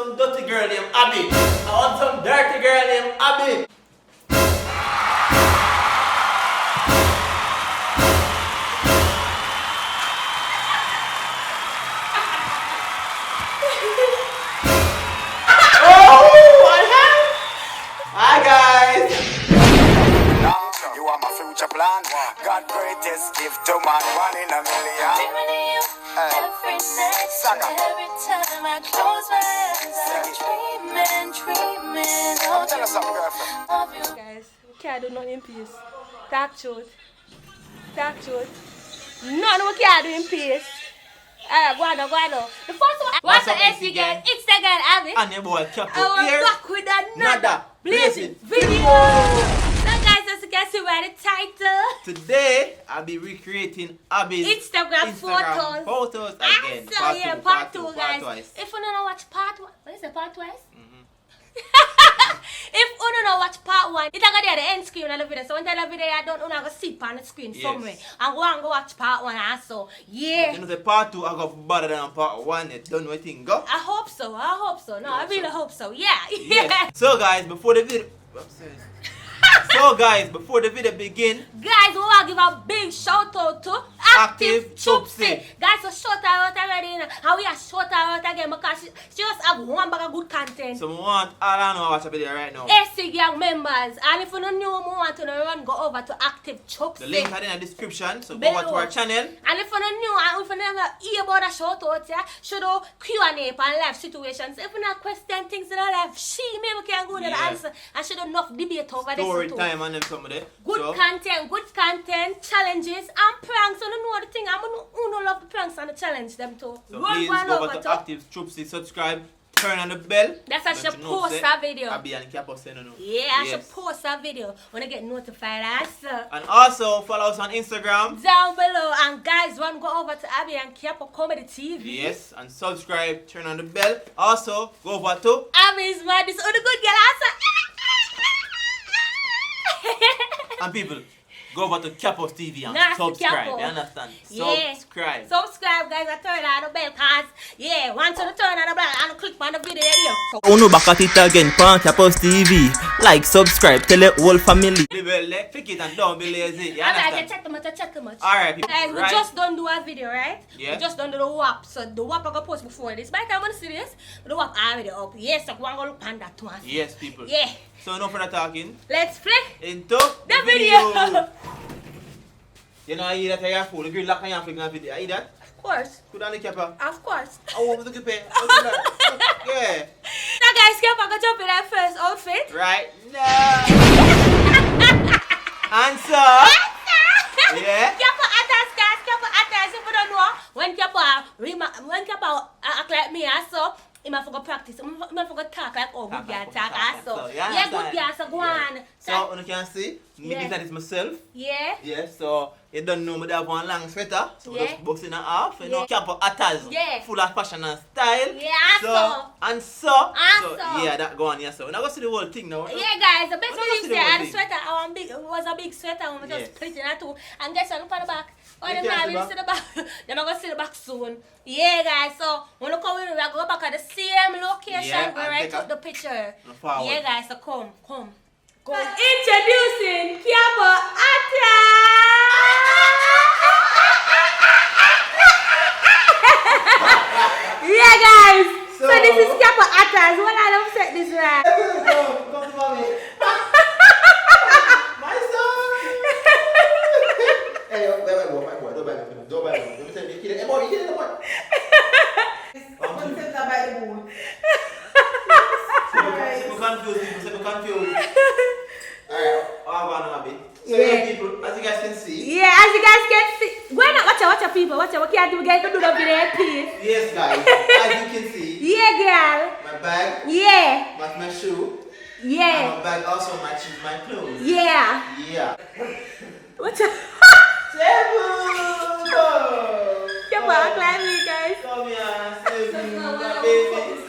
some dirty girl named Abbi. I want some dirty girl named Abbi. Hi guys! You are my future plan. God greatest gift to man, 1 in a million. Every night, every time I close my eyes, I'm dreaming Tell us something, girlfriend. of you. Guys, we can't do nothing in peace. Talk truth. Talk truth. None we can't do in peace. Alright, go on. The first one. What's the S again? It's the girl, Abbi. And your boy Capo I here. was back with another blazing video. So guys, as you can see by the title, Today I'll be recreating Abbi's Instagram photos again. So yeah, part two, guys. Twice. If you don't know watch part one, what is it, part twice? If you don't know watch part one, it's gonna be at the end screen of the video. So when the video I don't know, go sit on the screen somewhere and go and go watch part one also. Yeah. But you know the part two I got better than part one. It done what thing go. I hope so. No, I really hope so. Yeah. Yes. So guys, before the video before the video begin, Guys, we want to give a big shout out to Active Chupsy. Guys, so shout out already, and we are shout out again because she just have one bag of good content. so we want all I know watch a video right now. AC Gang members, and if you don't know more want to run, go over to Active Chupsy. The link is in the description, so go Below. over to our channel. And if you don't know, and if you never hear about a shout out, yeah, should do Q&A and live situations. If you not question things in our life, she maybe can go to the Yeah. answer, and she do enough debate over this Story too. time and them some of them. Good content, challenges, and pranks. So, you know the thing, I'm gonna love the pranks and the challenge them too. So Run please one go over over to to. Active Chupsy, subscribe, turn on the bell. That's how Don't she you know, post say, a video. Abbi and Capo say no. Yeah, I Yes. should post a video when I get notified. Answer. And also follow us on Instagram. Down below, and guys, run go over to Abbi and Capo Comedy TV. Yes, and subscribe, turn on the bell. Also, go over to Abbi's mad. This other good girl answer. and people, go over to Capo's TV and Nasty subscribe. Capo. You understand? Yeah. Subscribe. Subscribe, guys, and turn on the bell, cause yeah, once you turn on the bell and click on the video here. So, Oh no, back at it again, Pan Capo's TV. Like, subscribe, tell the whole family. The bell, pick it and don't be lazy. You I like understand? check them out. Alright, people. Guys, we right? just don't do a video, right? Yeah. We just don't do the WAP. So the WAP I got post before this. By the time I see this, the WAP already up. Yes, so go and go look on that one. Yes, people. Yeah. So no further talking. Let's flick Into the video. You know, I hear that I have food. The grill lock on your flick on video. I hear that? Of course. Put on the Capo. Of course. I want to keep it. Yeah. Now guys, keep on jump in that first outfit. Right now. Answer. Yeah. Keep on attacks, guys. Keep on attacks. If you don't know, when keep on act like me, so he might forget practice. He might forget talk like oh good girl talk also. Yeah, good girl. So go on. So you can see, me Yeah. that is myself. Yeah. Yes, so you don't know me that have one long sweater. So we Yeah. just box in and half. You know, Yeah. Capo attires. Yeah. Full of fashion and style. Yeah, So so. yeah, that go on, yeah. So we're not gonna see the whole thing now. Yeah, guys, the best What thing else is you that do the sweater, our big, it was a big sweater, we just Yes. split it in two. And guess what, look at the back. Oh, You them can't now see will back? see the back. Them are going to see the back soon. Yeah, guys, so when you come in, we are go back at the same location, Yeah, we and right take up a- the picture. forward. Yeah, guys, so come. Introducing Capo Atta! Yeah, guys, so this is Capo Atta's. What I don't set this right. Come to mommy. My son. Hey, don't bang me. Don't bang me. Let me tell you, kill it. Hey, boy, you kill it, boy. People confused. Alright, I'll go on a bit. So Yeah. people, as you guys can see. Yeah, as you guys can see. Why not? Watch out, people. Watch out. We can't do. We can't do the video, please. Yes, guys, as you can see, Yeah, girl. my bag, Yeah. my shoe, and Yeah. my bag also matches my clothes. Yeah. Yeah. Watch out. Seven! Come on, climb me, guys. Come here, Seven, my baby.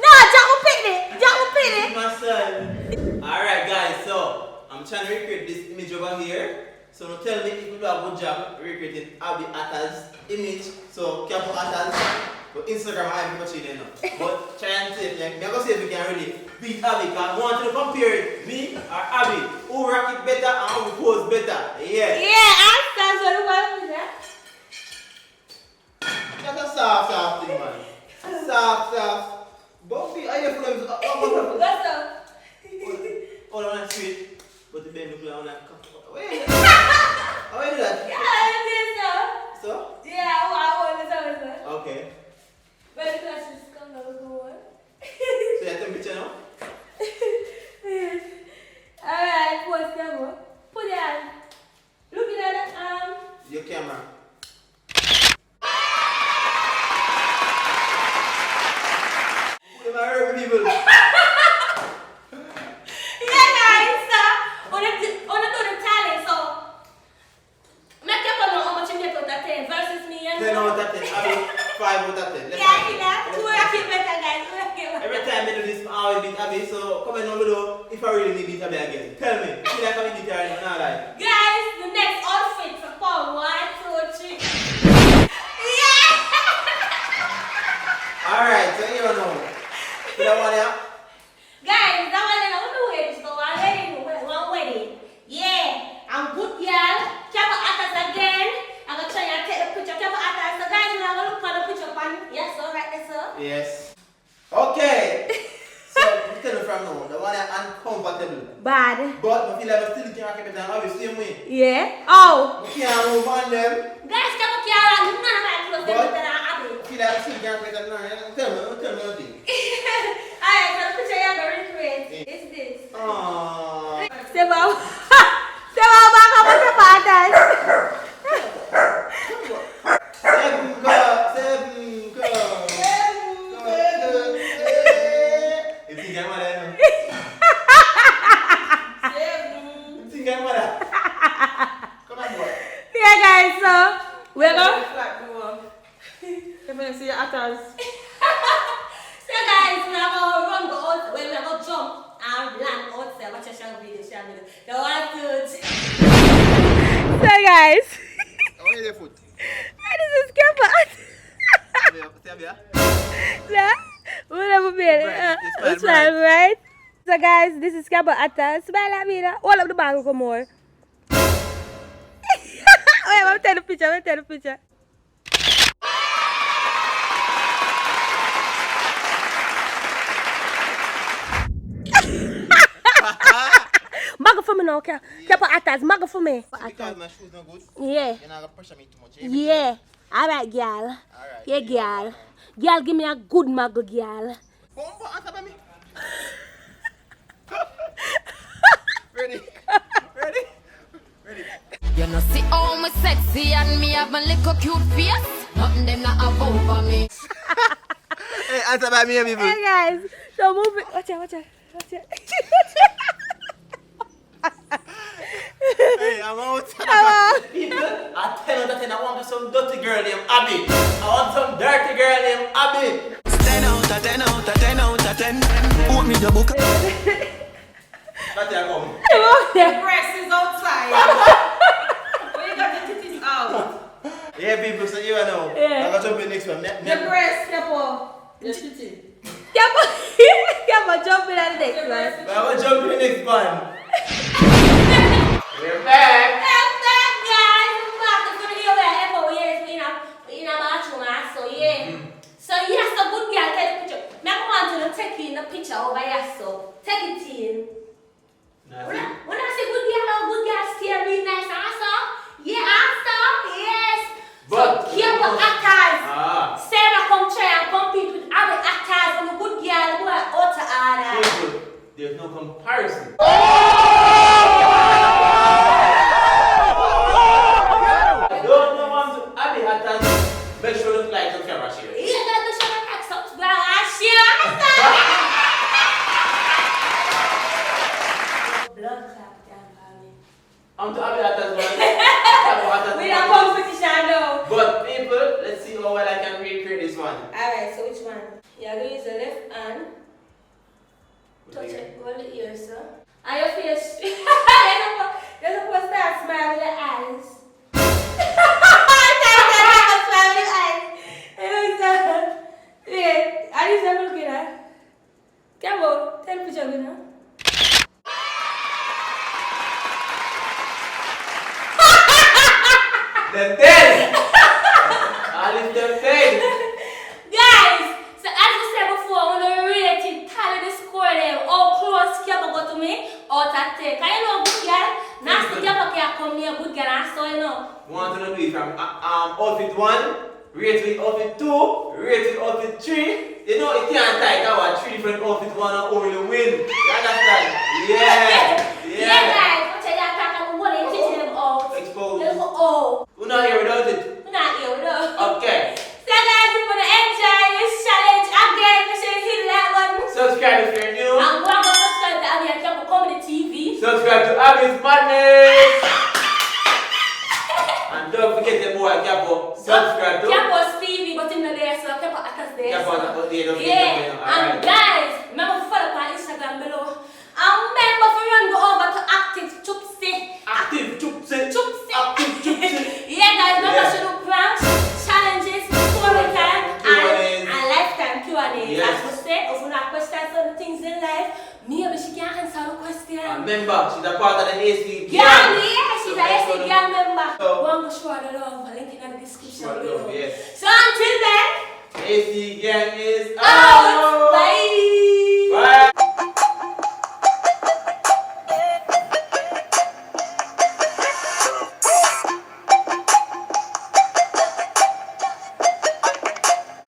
No, Jack will pick it. Jack will pick it. My son. Alright, guys, so I'm trying to recreate this image over here. So now tell me if you do a good job recreating Abbi Atta's image. So Capo Atta's But Instagram I have much in there now. But try and see if I'm going to see if we can really beat Abbi. Because I want to compare it, me or Abbi. Who rock it better and who pose better. Yeah. Yeah, that's what it was. That's a soft thing, man. Soft. Bumpy, are you full of... What's up? Hold on, sweet. But the baby play on that. Wait. How do you do that? Yeah, I did so. So? Yeah, I want to tell you. Okay. But the questions come over the one. So you have to picture now? Alright, pause camera. Put it on. Looking at the Your camera. Put them around people. Yeah, guys, so on do the talent, so make up on how much you get out of 10 versus me and 10 out of 10. Abbi, 5 out of 10. Let's yeah, find see it. that? Let's Who find are it. you better, guys? Who are you Every time I do this, I always beat Abbi. So comment down below if I really need beat Abbi again. Tell me. You feel like I'm in the car now, like? Guys, the next outfit for Paul. 1, 2, 3. Yeah! Alright, so here we know. So that one here. Guys, that one I want to wear this for one wedding. Yeah, I'm good, y'all. Camera attacks again. I'm gonna try and take the picture. Camera attacks. So guys, we're gonna look for the picture pan. Yes, sir, right there, sir. Yes. Okay. So, we tell you from now, the one is uncomfortable. Bad. But I feel like I still can't keep it down. I'll be the same way. Yeah. Oh. We can't move on them. Guys, camera camera. None of my clothes them better than Abbi. I feel like I still can't keep it down. Tell me nothing. Alright, so the picture you're gonna recreate. It's this. Aww. Step up. Step up back up on the pattern. Seven go. You think I'm mad? You think I'm mad? Come on, boy. Yeah, guys, so we're gonna. If I see your atters. So guys, we're gonna run the out. We're gonna jump and land outside. Watch your short video. The 1, 2, 3. So guys, How are your foot? this is Kappa. Stay here. Yeah, whatever, baby. Right, you smile It's fine, right? So guys, this is Kappa Atta. Smile at me now. All of the bag will come more. Wait, I'm taking the picture. Maga for me now, okay? Kappa Attas, maga for me. Because my shoes not good, Yeah. you're not gonna pressure me too much. Yeah. Alright, girl. Alright. Yeah, girl. Girl, give me a good muggle, girl. Bomba, answer by me. Ready? You know, see how me sexy and me have my little cute face. Nothing them not have over me. Hey, answer by me, people. Hey, guys. So move it. Watch out. Hey, I'm out. People, I tell you that I want some dirty girl named Abbi. I want some dirty girl named Abbi. 10 out of 10 out of 10 out of 10. Put me the book. That's here come. The breast is outside. When you got the titties out. Yeah, people, so you know. Yeah. I'm going to jump in next one. The breast, step up. The titty. Kappa, jump in at the next one. I'm going to jump in next one. We're back. I'm back, guys. I'm back. I'm gonna hear where I ever wear in a bathroom, so yeah. So yes, a good girl, take the picture. Me I want to take in the picture over here, so take it in. When I say good girl stay really nice answer. Yeah, answer, yes. But- so keep the actors. Ah. Sarah come try and compete with other actors and the good girl who are out to order. People, there's no comparison. Don't know want to Abbi hat and make sure look like the camera share. Yeah, that's the show that acts well, I share. Blood clot down, Abbi. I'm to Abbi hat as well. We don't competition now. But people, let's see how well I can recreate this one. Alright, so which one? You're going to use the left hand. Touch it, hold the ear, sir. And your face. You're supposed to start smile with your eyes. Smile with your eyes. You know, sir. entertain. Guys, so as we said before, when we rate it, tally the score them. How close Kiaba got to me? Out of 10. Can you know good girl? Nasty Kiaba can come near good girl and so you know. Want to know it from outfit 1, rate with outfit 2, rate with outfit 3. You know it can't tie that one 3 different outfit 1 and only win. You understand? Yeah guys, what you talking about? You teaching them out. Expose. Oh. We're not here without it. We're not here without. Okay. So guys, if you want to enjoy this challenge again, make sure you hit that one. Subscribe if you're new. And go and subscribe to Abbi and Kiaba Comedy TV. Subscribe to Abbi's Madness. And don't forget the boy Kiaba. Subscribe to Kiaba Stevie, but in the there, so Kiaba Atas there. Kiaba. And guys, remember to follow my Instagram below. And remember to go over to Active Chupsi. Active Chupsi. Yeah guys, remember to do pranks, challenges, story time, and lifetime Q&A. Yes. As we say, if you have questions on the things in life, maybe she can answer the question. Remember, she's a part of the AC gang. Yeah, she's So a AC gang member. So- Go and go show her the love, link in the description Show her the below. love, yes. So until then, AC gang is out.